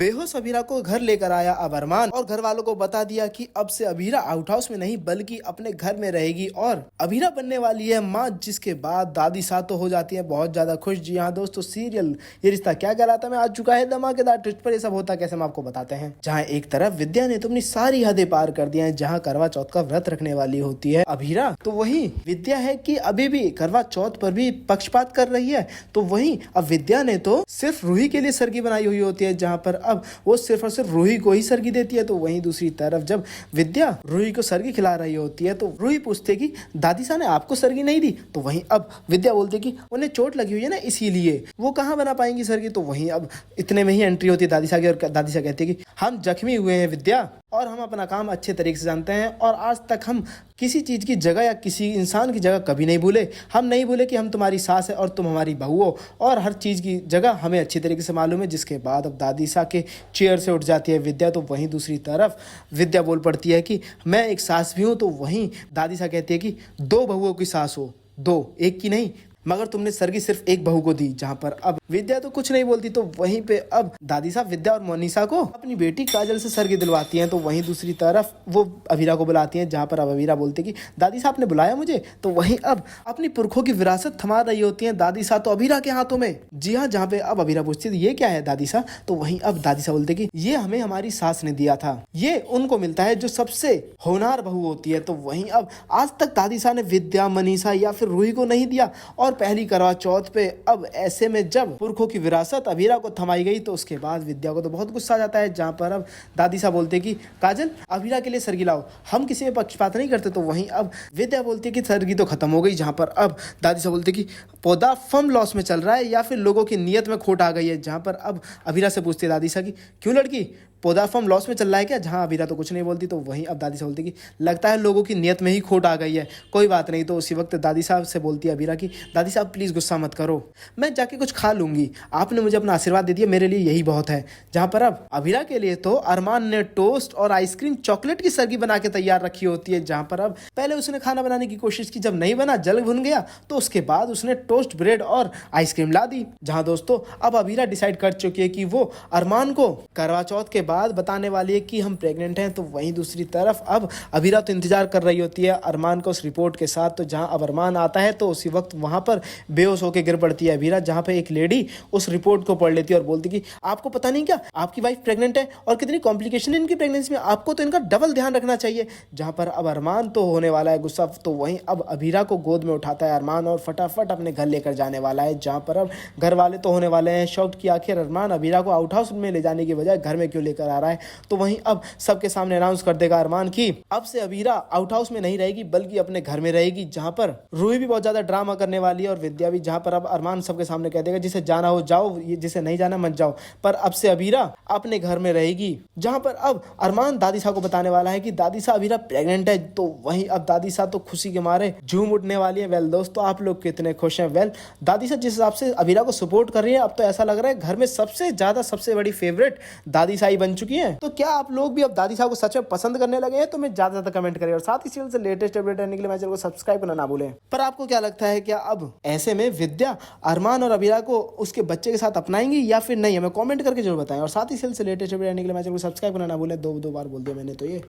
बेहोश अभीरा को घर लेकर आया अब अरमान और घर वालों को बता दिया कि अब से अभीरा आउट हाउस में नहीं बल्कि अपने घर में रहेगी और अभीरा बनने वाली है माँ, जिसके बाद दादी साथ तो हो जाती है बहुत ज्यादा खुश। जी हाँ दोस्तों, सीरियल ये रिश्ता क्या कहलाता में आ चुका है धमाकेदार ट्विस्ट पर। ये सब होता कैसे हम आपको बताते हैं। जहाँ एक तरफ विद्या ने तो अपनी सारी हदें पार कर दिया है, जहाँ करवा चौथ का व्रत रखने वाली होती है अभीरा, तो वही विद्या है कि अभी भी करवा चौथ पर भी पक्षपात कर रही है। तो वही अब विद्या ने तो सिर्फ रूही के लिए सरगी बनाई हुई होती है, जहाँ पर अब वो सिर्फ और सिर्फ रूही को ही सरगी देती है। तो वहीं दूसरी तरफ जब विद्या रूही को सरगी खिला रही होती है तो रूही पूछते कि दादी सा ने आपको सरगी नहीं दी। तो वहीं अब विद्या बोलती कि उन्हें चोट लगी हुई है ना, इसीलिए वो कहाँ बना पाएंगी सरगी। तो वहीं अब इतने में ही एंट्री होती है दादी सा की और दादी सा कहती है कि हम जख्मी हुए हैं विद्या, और हम अपना काम अच्छे तरीके से जानते हैं और आज तक हम किसी चीज़ की जगह या किसी इंसान की जगह कभी नहीं भूले। हम नहीं भूले कि हम तुम्हारी सास है और तुम हमारी बहू हो, और हर चीज़ की जगह हमें अच्छी तरीके से मालूम है। जिसके बाद अब दादी सा के चेयर से उठ जाती है विद्या। तो वहीं दूसरी तरफ विद्या बोल पड़ती है कि मैं एक सास भी हूँ। तो वहीं दादी सा कहती है कि दो बहुओं की सास हो, दो, एक की नहीं, मगर तुमने सरगी सिर्फ एक बहू को दी। जहाँ पर अब विद्या तो कुछ नहीं बोलती। तो वहीं पे अब दादी साहब विद्या और मोनिसा को अपनी बेटी काजल से सरगी दिलवाती हैं। तो वहीं दूसरी तरफ वो अभीरा को बुलाती हैं, जहाँ पर अब अभीरा बोलती कि दादी साहब ने बुलाया मुझे। तो वहीं अब अपनी पुरखों की विरासत थमा रही होती है दादी साहब तो अभीरा के हाथों में। जी हाँ, जहाँ पे अब अभीरा पूछती है ये क्या है दादी साहब। तो वहीं अब दादी साहब बोलते कि ये हमें हमारी सास ने दिया था, ये उनको मिलता है जो सबसे होनहार बहू होती है। तो वहीं अब आज तक दादी साहब ने विद्या, मनीषा या फिर रूही को नहीं दिया, और पहली करवा चौथ पे अब ऐसे में जब पुरखों की विरासत अभीरा को थमाई गई तो उसके बाद विद्या को तो बहुत गुस्सा आ जाता है। जहाँ पर अब दादी साहब बोलते कि काजल अभीरा के लिए सरगी लाओ, हम किसी में पक्षपात नहीं करते। तो वहीं अब विद्या बोलती है कि सरगी तो खत्म हो गई। जहाँ पर अब दादी साहब बोलते कि पौधा फर्म लॉस में चल रहा है या फिर लोगों की नीयत में खोट आ गई है। जहाँ पर अब अभीरा से पूछती है दादी साहब की क्यों लड़की, पौधा फॉर्म लॉस में चल रहा है क्या। जहाँ अभीरा तो कुछ नहीं बोलती। तो वहीं अब दादी साहब बोलती कि लगता है लोगों की नियत में ही खोट आ गई है, कोई बात नहीं। तो उसी वक्त दादी साहब से बोलती है अभीरा की दादी साहब प्लीज़ गुस्सा मत करो, मैं जाके कुछ खा लूँगी, आपने मुझे अपना आशीर्वाद दे दिया, मेरे लिए यही बहुत है। जहाँ पर अब अभीरा के लिए तो अरमान ने टोस्ट और आइसक्रीम चॉकलेट की सरगी बना के तैयार रखी होती है। जहाँ पर अब पहले उसने खाना बनाने की कोशिश की, जब नहीं बना, जल भुन गया, तो उसके बाद उसने टोस्ट, ब्रेड और आइसक्रीम ला दी। जहाँ दोस्तों अब अभीरा डिसाइड कर चुकी है कि वो अरमान को करवा चौथ के बाद बताने वाली कि हम प्रेग्नेंट हैं। तो वहीं दूसरी तरफ अब अभीरा तो इंतजार कर रही होती है अरमान को उस रिपोर्ट के साथ। तो जहां अब अरमान आता है तो उसी वक्त वहां पर बेहोश होकर गिर पड़ती है अभीरा, जहां पे एक लेडी उस रिपोर्ट को पढ़ लेती है और बोलती कि आपको पता नहीं क्या, आपकी वाइफ प्रेग्नेंट है और कितनी कॉम्प्लिकेशन है इनकी प्रेगनेंसी में, आपको तो इनका डबल ध्यान रखना चाहिए। जहां पर अब अरमान तो होने वाला है गुस्सा। तो वहीं अब अभीरा को गोद में उठाता है अरमान और फटाफट अपने घर लेकर जाने वाला है। जहां पर अब घर वाले तो होने वाले हैं शॉक्ड कि आखिर अरमान अभीरा को आउट हाउस में ले जाने की बजाय घर में क्यों लेकर आ रहा है। तो वहीं अब सबके सामने अनाउंस कर देगा अरमान की अब से अभीरा आउट हाउस में नहीं रहेगी बल्कि अपने घर में रहेगी। जहां पर रूही भी बहुत ज्यादा ड्रामा करने वाली है और विद्या भी। जहां पर अब अरमान सबके सामने कह देगा जिसे जाना हो जाओ, जिसे नहीं जाना मत जाओ, पर अब से अभीरा अपने घर में रहेगी। जहां पर अब अरमान दादी साहब को बताने वाला है कि दादी साहब अभीरा प्रेग्नेंट है। तो वहीं अब दादी साहब तो खुशी के मारे झूम उठने वाली है। वेल दोस्तों, आप लोग कितने खुश हैं। वेल दादी साहब जिस हिसाब से अभीरा को सपोर्ट कर रही है, अब तो ऐसा लग रहा है घर में सबसे ज्यादा सबसे बड़ी फेवरेट दादी साहब बन चुकी है। तो क्या आप लोग भी अब दादी साहब को सच में पसंद करने लगे हैं? तो मैं ज्यादा ज्यादा कमेंट करें और साथ ही चैनल से लेटेस्ट अपडेट रहने के लिए मेरे चैनल को सब्सक्राइब करना ना भूलें। पर आपको क्या लगता है, क्या अब ऐसे में विद्या अरमान और अभीरा को उसके बच्चे के साथ अपनाएंगी या फिर नहीं? हमें कमेंट करके जरूर बताएं और साथ ही चैनल से लेटेस्ट अपडेट रहने के लिए मेरे चैनल को सब्सक्राइब करना ना भूलें। दो बार बोल दिया मैंने तो ये।